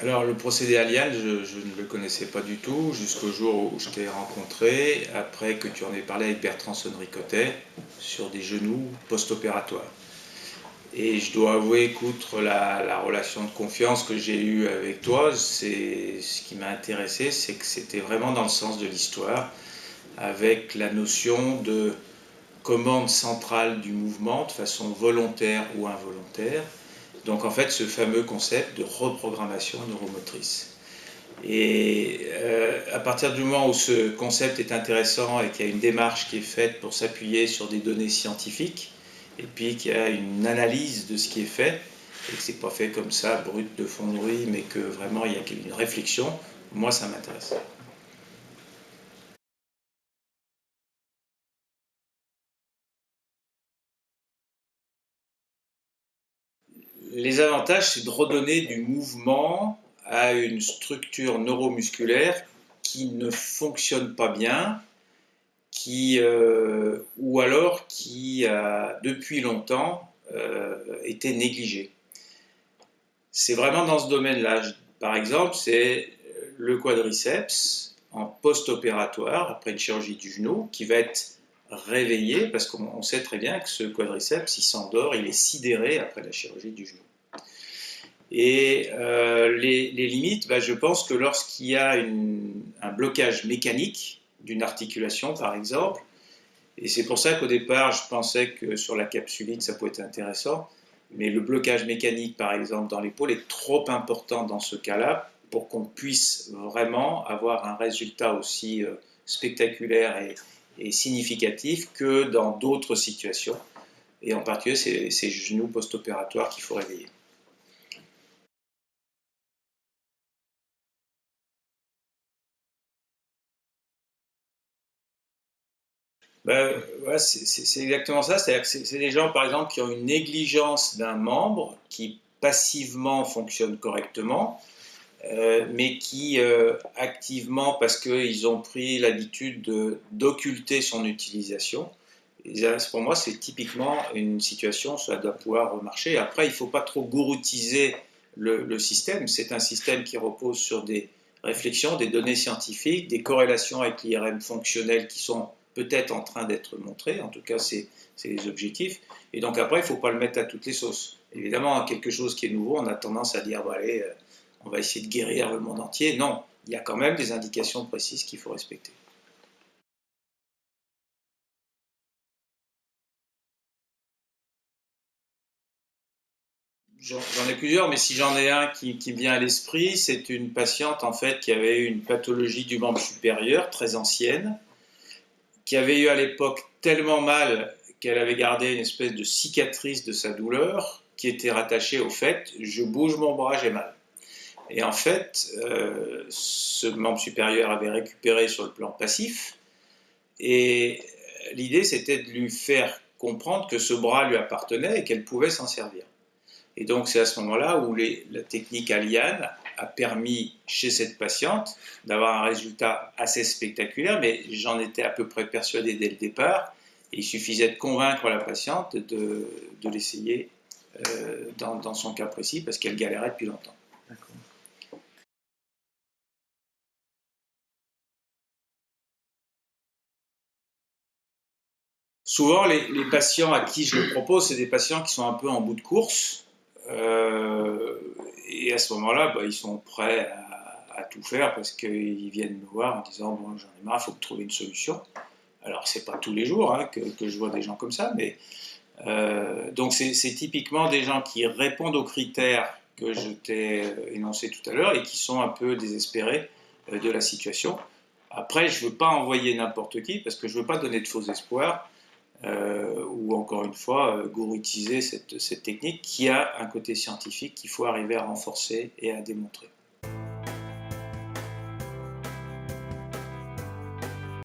Alors, le procédé Aliane, je ne le connaissais pas du tout jusqu'au jour où je t'ai rencontré, après que tu en aies parlé avec Bertrand Sonnery-Cotet sur des genoux post-opératoires. Et je dois avouer qu'outre la relation de confiance que j'ai eue avec toi, ce qui m'a intéressé, c'est que c'était vraiment dans le sens de l'histoire, avec la notion de commande centrale du mouvement de façon volontaire ou involontaire. Donc en fait, ce fameux concept de reprogrammation neuromotrice. Et à partir du moment où ce concept est intéressant et qu'il y a une démarche qui est faite pour s'appuyer sur des données scientifiques, et puis qu'il y a une analyse de ce qui est fait, et que c'est pas fait comme ça, brut de fonderie, mais que vraiment il y a une réflexion, moi ça m'intéresse. Les avantages, c'est de redonner du mouvement à une structure neuromusculaire qui ne fonctionne pas bien, ou alors qui a depuis longtemps été négligée. C'est vraiment dans ce domaine-là. Par exemple, c'est le quadriceps en post-opératoire, après une chirurgie du genou, qui va être réveillé, parce qu'on sait très bien que ce quadriceps, il s'endort, il est sidéré après la chirurgie du genou. Et les limites, je pense que lorsqu'il y a un blocage mécanique d'une articulation, par exemple, et c'est pour ça qu'au départ, je pensais que sur la capsulite, ça pouvait être intéressant, mais le blocage mécanique, par exemple, dans l'épaule est trop important dans ce cas-là pour qu'on puisse vraiment avoir un résultat aussi spectaculaire et significatif que dans d'autres situations. Et en particulier, c'est ces genoux post-opératoires qu'il faut réveiller. Ouais, c'est exactement ça. C'est-à-dire que c'est des gens, par exemple, qui ont une négligence d'un membre qui passivement fonctionne correctement, mais qui activement, parce qu'ils ont pris l'habitude d'occulter son utilisation, pour moi, c'est typiquement une situation où ça doit pouvoir marcher. Après, il ne faut pas trop gouroutiser le système. C'est un système qui repose sur des réflexions, des données scientifiques, des corrélations avec l'IRM fonctionnel qui sont peut-être en train d'être montrées. En tout cas, c'est les objectifs. Et donc après, il ne faut pas le mettre à toutes les sauces. Évidemment, quelque chose qui est nouveau, on a tendance à dire, bon, allez, on va essayer de guérir le monde entier. Non, il y a quand même des indications précises qu'il faut respecter. J'en ai plusieurs, mais si j'en ai un qui me vient à l'esprit, c'est une patiente en fait qui avait eu une pathologie du membre supérieur très ancienne, qui avait eu à l'époque tellement mal qu'elle avait gardé une espèce de cicatrice de sa douleur qui était rattachée au fait je bouge mon bras, j'ai mal. Et en fait, ce membre supérieur avait récupéré sur le plan passif, et l'idée c'était de lui faire comprendre que ce bras lui appartenait et qu'elle pouvait s'en servir. Et donc c'est à ce moment-là où la technique Aliane a permis chez cette patiente d'avoir un résultat assez spectaculaire, mais j'en étais à peu près persuadé dès le départ. Et il suffisait de convaincre la patiente de l'essayer dans son cas précis parce qu'elle galérait depuis longtemps. Souvent, les patients à qui je le propose, c'est des patients qui sont un peu en bout de course. Euh, et à ce moment-là, ils sont prêts à tout faire parce qu'ils viennent me voir en disant bon, j'en ai marre, il faut trouver une solution. Alors, c'est pas tous les jours que je vois des gens comme ça, mais donc c'est typiquement des gens qui répondent aux critères que je t'ai énoncés tout à l'heure et qui sont un peu désespérés de la situation. Après, je ne veux pas envoyer n'importe qui parce que je ne veux pas donner de faux espoirs ou encore une fois gouroutiser cette technique qui a un côté scientifique qu'il faut arriver à renforcer et à démontrer.